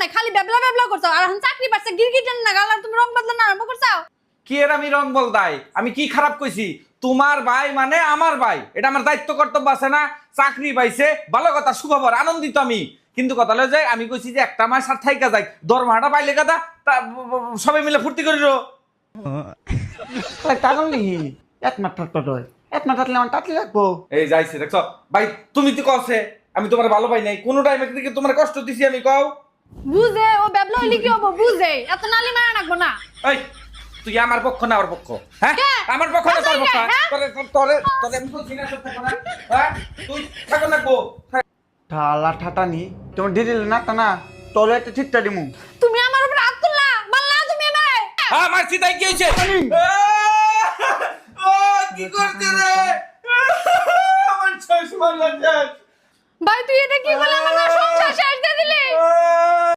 নাই, খালি বেবলা বেবলা করছো। আর এখন চাকরি পাচ্ছে গিরগিটেন না গাল, আর তুমি রং বদলা না আরম্ভ করছো। কি এর আমি রং বলদাই? আমি কি খারাপ কইছি? তোমার ভাই মানে আমার ভাই, এটা আমার দায়িত্ব কর্তব্য আছে না? চাকরি পাইছে, ভালো কথা, সুখবর, আনন্দিত আমি। কিন্তু কথা হলো যে আমি কইছি যে একটা মাস আর থাইকা যাই, দরমাটা পাইলে কথা সবাই মিলে ফুর্তি করিল। টাকা নেই, এক মাস থাকতো, এক মাস থাকলে আমার টাকলি রাখবো। এই যাইছে দেখছো ভাই, তুমি তো কছে আমি তোমার ভালো পাই নাই, কোন টাইমে থেকে তোমার কষ্ট দিছি আমি, কও? বুঝে ও বেবলা হইলে কি হবো, বুঝে এত নালি মারা রাখবো না। এই তুই আমার পক্ষ না ওর পক্ষ? হ্যাঁ কে? আমার পক্ষ না তোর পক্ষ? হ্যাঁ? তোরে তোরে তোরে আমি কইছি না সব থাকো না, হ্যাঁ তুই থাকো না গো। ঠালা ঠাটানি তোমার ডিটেল না তা না, তোর একটা ঠিকটা দিমু। তুমি আমার উপর হাত তুললা, মারলা তুমি আমারে। হ্যাঁ মারছি, তাই কি হয়েছে? ও কি করছে রে? আমার শেষ মারলাম শেষ। ভাই তুই এটা কি বলে আমার না সংসার শেষ দিয়ে দিলি?